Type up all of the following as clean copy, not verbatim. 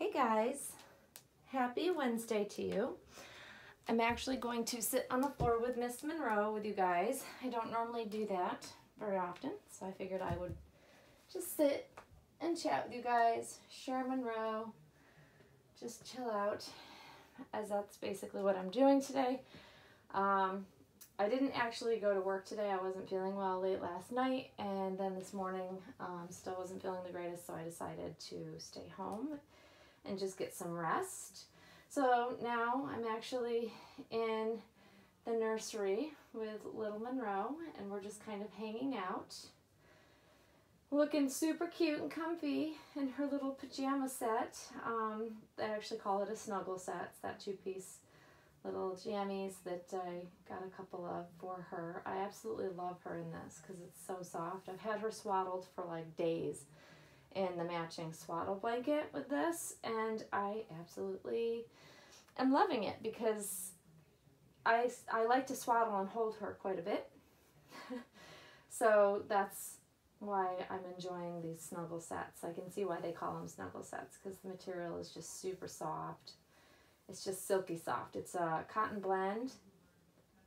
Hey guys, happy Wednesday to you. I'm actually going to sit on the floor with Miss Monroe with you guys. I don't normally do that very often, so I figured I would just sit and chat with you guys, share Monroe, just chill out, as that's basically what I'm doing today. I didn't actually go to work today. I wasn't feeling well late last night, and then this morning still wasn't feeling the greatest, so I decided to stay home and just get some rest. So now I'm actually in the nursery with little Monroe, and we're just kind of hanging out, looking super cute and comfy in her little pajama set. I actually call it a snuggle set. It's that two-piece little jammies that I got a couple of for her. I absolutely love her in this because it's so soft. I've had her swaddled for like days in the matching swaddle blanket with this, and I absolutely am loving it because I like to swaddle and hold her quite a bit. So that's why I'm enjoying these snuggle sets. I can see why they call them snuggle sets, because the material is just super soft. It's just silky soft. It's a cotton blend,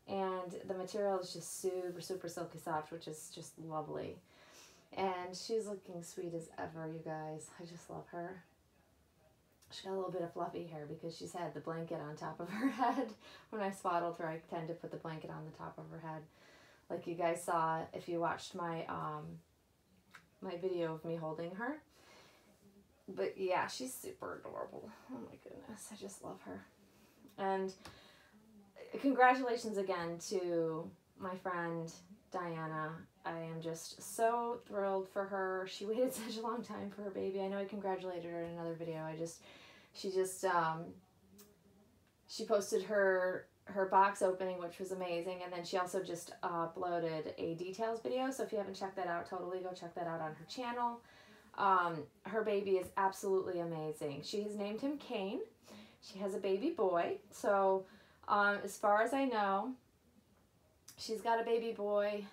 and the material is just super, super silky soft, which is just lovely. And she's looking sweet as ever, you guys. I just love her. She got a little bit of fluffy hair because she's had the blanket on top of her head. When I swaddled her, I tend to put the blanket on the top of her head, like you guys saw if you watched my my video of me holding her. But yeah, she's super adorable. Oh my goodness, I just love her. And congratulations again to my friend Diana. I am just so thrilled for her. She waited such a long time for her baby. I know I congratulated her in another video. She posted her box opening, which was amazing, and then she also just uploaded a details video. So if you haven't checked that out, totally go check that out on her channel. Her baby is absolutely amazing. She has named him Kane. She has a baby boy. So as far as I know, she's got a baby boy.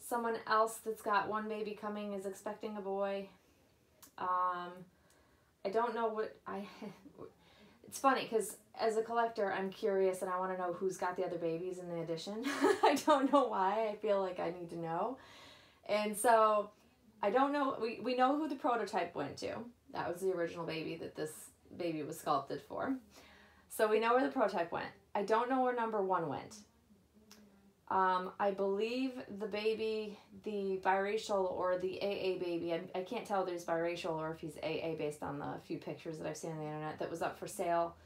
Someone else that's got one baby coming is expecting a boy. I don't know what it's funny because as a collector, I'm curious and I want to know who's got the other babies in the edition. I don't know why. I feel like I need to know. And so I don't know. We know who the prototype went to. That was the original baby that this baby was sculpted for. So we know where the prototype went. I don't know where number 1 went. I believe the baby, the biracial or the AA baby, I can't tell if he's biracial or if he's AA based on the few pictures that I've seen on the internet that was up for sale.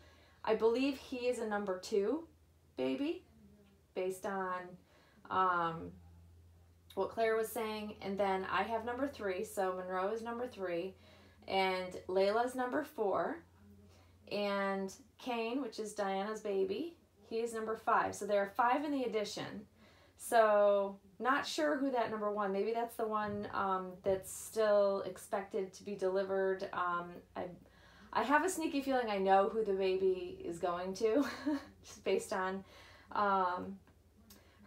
I believe he is a number 2 baby based on what Claire was saying. And then I have number 3, so Monroe is number 3, and Layla's number 4, and Kane, which is Diana's baby, he is number 5. So there are 5 in the edition. So not sure who that number 1, maybe that's the one that's still expected to be delivered. I have a sneaky feeling I know who the baby is going to, just based on her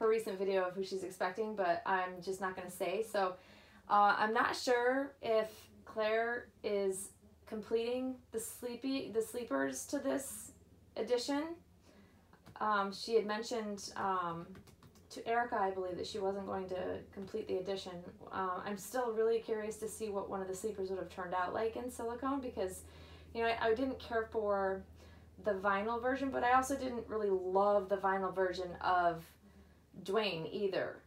recent video of who she's expecting, but I'm just not going to say. So I'm not sure if Claire is completing the sleepers to this edition. She had mentioned to Erica, I believe, that she wasn't going to complete the edition. I'm still really curious to see what one of the sleepers would have turned out like in silicone, because, you know, I didn't care for the vinyl version, but I also didn't really love the vinyl version of Dwayne either.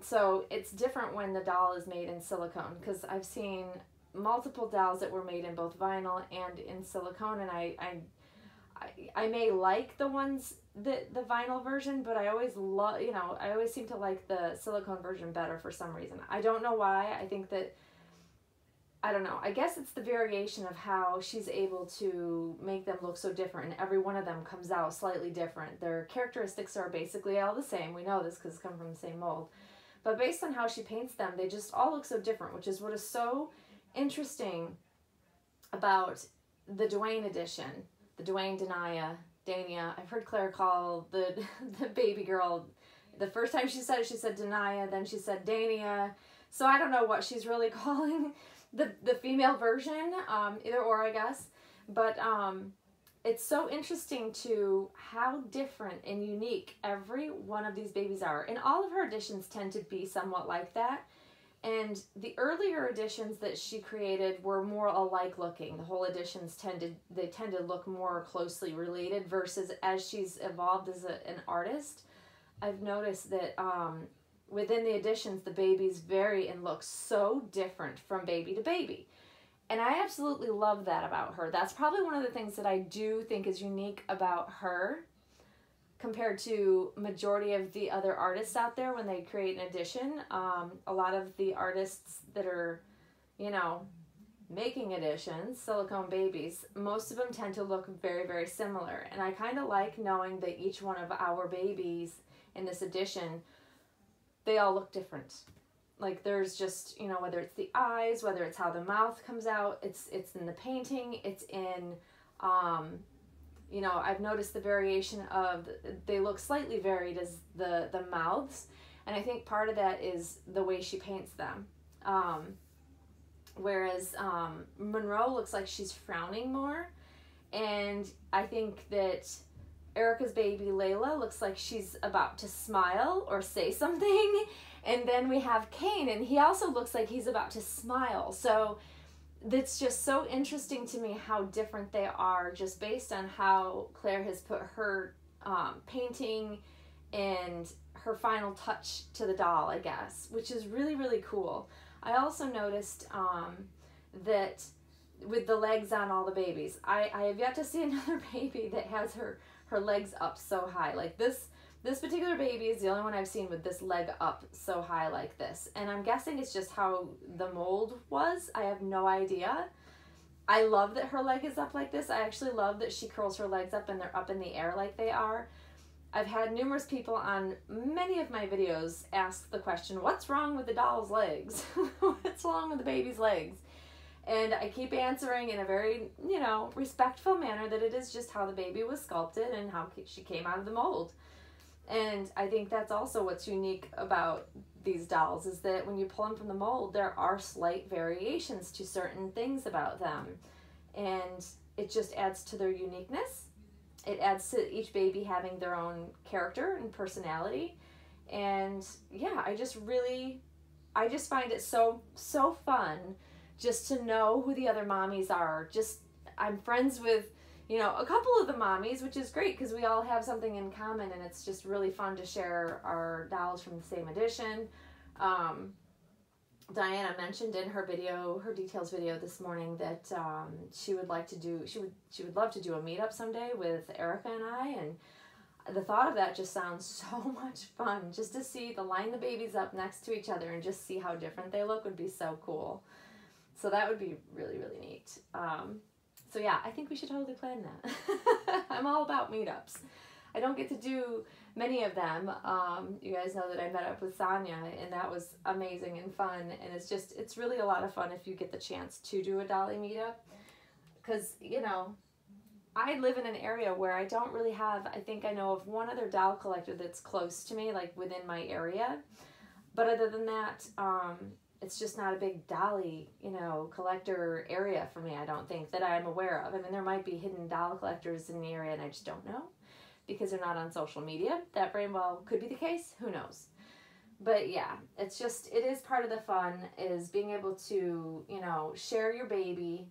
So it's different when the doll is made in silicone, because I've seen multiple dolls that were made in both vinyl and in silicone, and I may like the ones that the vinyl version, but I always love, you know, I always seem to like the silicone version better for some reason. I don't know why. I think that, I don't know, I guess it's the variation of how she's able to make them look so different, and every one of them comes out slightly different. Their characteristics are basically all the same. We know this because it's come from the same mold. But based on how she paints them, they just all look so different, which is what is so interesting about the Dwayne edition. The Dwayne Dania. I've heard Claire call the baby girl. The first time she said it, she said Dania, then she said Dania. So I don't know what she's really calling the female version, either or, I guess. But it's so interesting to how different and unique every one of these babies are. And all of her editions tend to be somewhat like that. And the earlier editions that she created were more alike looking. The whole editions tend to look more closely related, versus as she's evolved as an artist, I've noticed that within the editions, the babies vary and look so different from baby to baby. And I absolutely love that about her. That's probably one of the things that I do think is unique about her compared to majority of the other artists out there when they create an edition. A lot of the artists that are, making editions, silicone babies, most of them tend to look very, very similar. And I kind of like knowing that each one of our babies in this edition, they all look different. Like there's just, whether it's the eyes, whether it's how the mouth comes out, it's in the painting, it's in, I've noticed the variation of, they look slightly varied as the mouths. And I think part of that is the way she paints them. Whereas Monroe looks like she's frowning more. And I think that Erica's baby Layla looks like she's about to smile or say something. And then we have Kane, and he also looks like he's about to smile. So it's just so interesting to me how different they are just based on how Claire has put her painting and her final touch to the doll, I guess, which is really, really cool. I also noticed that with the legs on all the babies, I have yet to see another baby that has her legs up so high. Like this particular baby is the only one I've seen with this leg up so high like this. And I'm guessing it's just how the mold was. I have no idea. I love that her leg is up like this. I actually love that she curls her legs up and they're up in the air like they are. I've had numerous people on many of my videos ask the question, what's wrong with the doll's legs? What's wrong with the baby's legs? And I keep answering in a very, respectful manner that it is just how the baby was sculpted and how she came out of the mold. And I think that's also what's unique about these dolls, is that when you pull them from the mold, there are slight variations to certain things about them. And it just adds to their uniqueness. It adds to each baby having their own character and personality. And yeah, I just find it so fun just to know who the other mommies are. I'm friends with, a couple of the mommies, which is great because we all have something in common, and it's just really fun to share our dolls from the same edition. Diana mentioned in her details video this morning that she would love to do a meetup someday with Erica and I, and the thought of that just sounds so much fun. Just to line the babies up next to each other and just see how different they look would be so cool. So that would be really, really neat. So yeah, I think we should totally plan that. I'm all about meetups. I don't get to do many of them. You guys know that I met up with Sonia, and that was amazing and fun. And it's really a lot of fun if you get the chance to do a dolly meetup. Because, I live in an area where I don't really have, I think I know of one other doll collector that's close to me, like within my area. But other than that, it's just not a big dolly, collector area for me, I don't think, that I'm aware of. I mean, there might be hidden doll collectors in the area and I just don't know because they're not on social media. That very well could be the case. Who knows? But yeah, it is part of the fun, is being able to, share your baby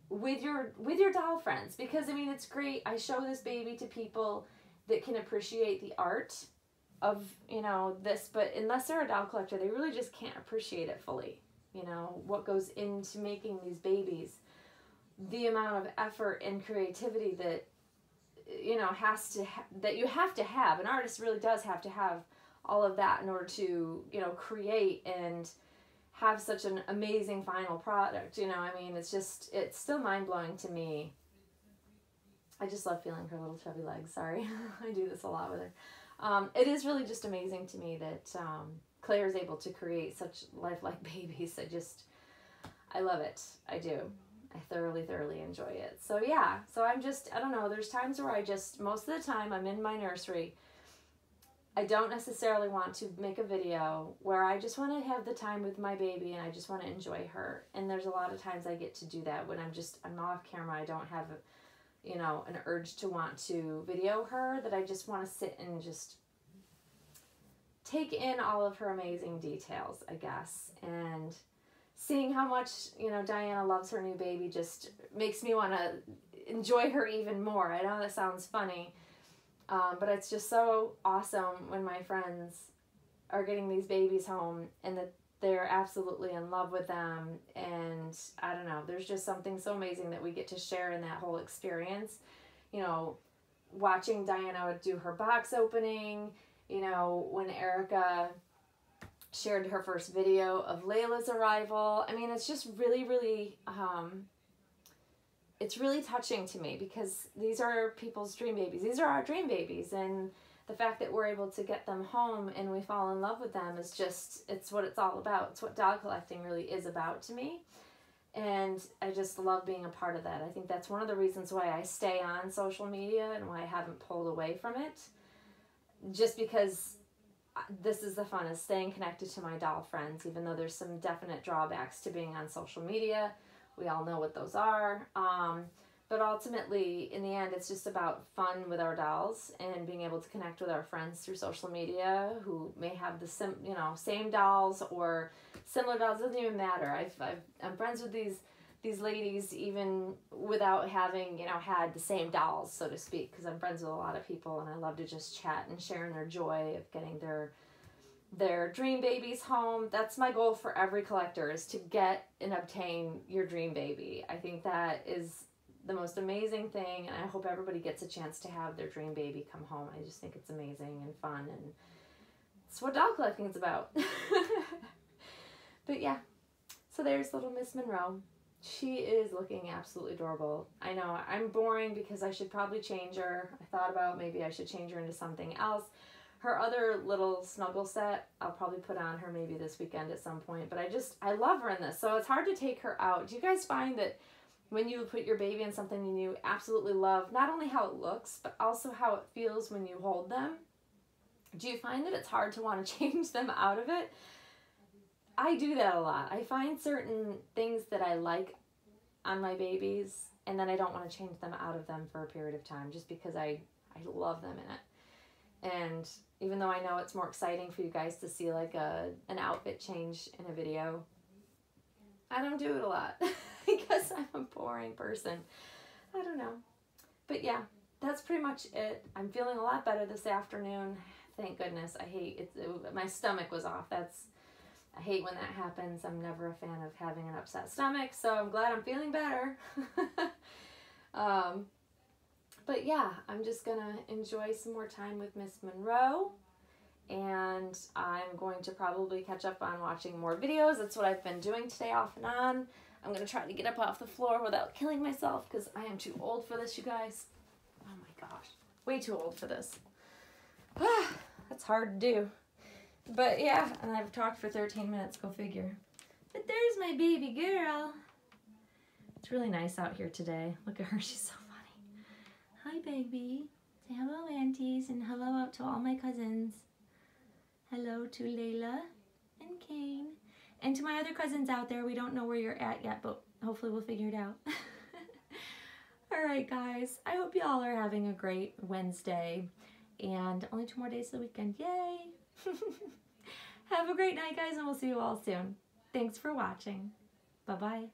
with your doll friends. Because, I mean, it's great. I show this baby to people that can appreciate the art of, this, but unless they're a doll collector, they really just can't appreciate it fully. What goes into making these babies, the amount of effort and creativity that, that you have to have. An artist really does have to have all of that in order to, create and have such an amazing final product. I mean, it's still mind-blowing to me. I just love feeling her little chubby legs. Sorry. I do this a lot with her. It is really just amazing to me that Claire is able to create such lifelike babies. I love it. I do. I thoroughly, thoroughly enjoy it. So yeah, I don't know, there's times where most of the time I'm in my nursery I don't necessarily want to make a video where I just want to have the time with my baby and I just want to enjoy her. And there's a lot of times I get to do that when I'm off camera. I don't have, you know, an urge to want to video her, that I just want to sit and just take in all of her amazing details, I guess. And seeing how much, you know, Diana loves her new baby just makes me want to enjoy her even more. I know that sounds funny. But it's just so awesome when my friends are getting these babies home and that they're absolutely in love with them. And I don't know, there's just something so amazing that we get to share in that whole experience. You know, watching Diana do her box opening, you know, when Erica shared her first video of Layla's arrival. I mean, it's just really, really... it's really touching to me because these are people's dream babies. These are our dream babies, and the fact that we're able to get them home and we fall in love with them is just, it's what it's all about. It's what doll collecting really is about to me, and I just love being a part of that. I think that's one of the reasons why I stay on social media and why I haven't pulled away from it, just because this is the fun, is staying connected to my doll friends, even though there's some definite drawbacks to being on social media. We all know what those are. But ultimately, in the end, it's just about fun with our dolls and being able to connect with our friends through social media who may have the same dolls or similar dolls. It doesn't even matter. I'm friends with these ladies even without having, you know, had the same dolls, so to speak, because I'm friends with a lot of people and I love to just chat and share in their joy of getting their dream babies home. That's my goal for every collector, is to get and obtain your dream baby. I think that is the most amazing thing, and I hope everybody gets a chance to have their dream baby come home. I just think it's amazing and fun, and it's what doll collecting is about. But yeah, so there's little Miss Monroe. She is looking absolutely adorable. I know I'm boring because I should probably change her. I thought about maybe I should change her into something else. Her other little snuggle set, I'll probably put on her maybe this weekend at some point. But I love her in this. So it's hard to take her out. Do you guys find that when you put your baby in something and you absolutely love not only how it looks, but also how it feels when you hold them, do you find that it's hard to want to change them out of it? I do that a lot. I find certain things that I like on my babies, and then I don't want to change them out of them for a period of time just because I love them in it. And even though I know it's more exciting for you guys to see like an outfit change in a video, I don't do it a lot because I'm a boring person. I don't know. But yeah, that's pretty much it. I'm feeling a lot better this afternoon. Thank goodness. I hate it. My stomach was off. I hate when that happens. I'm never a fan of having an upset stomach, so I'm glad I'm feeling better. But yeah, I'm just going to enjoy some more time with Miss Monroe, and I'm going to probably catch up on watching more videos. That's what I've been doing today off and on. I'm going to try to get up off the floor without killing myself because I am too old for this, you guys. Oh my gosh, way too old for this. That's hard to do. But yeah, and I've talked for 13 minutes, go figure. But there's my baby girl. It's really nice out here today. Look at her, she's so funny. Hi, baby. Say hello, aunties, and hello out to all my cousins. Hello to Layla and Kane. And to my other cousins out there, we don't know where you're at yet, but hopefully we'll figure it out. All right, guys. I hope you all are having a great Wednesday. And only 2 more days of the weekend. Yay! Have a great night, guys, and we'll see you all soon. Thanks for watching. Bye-bye.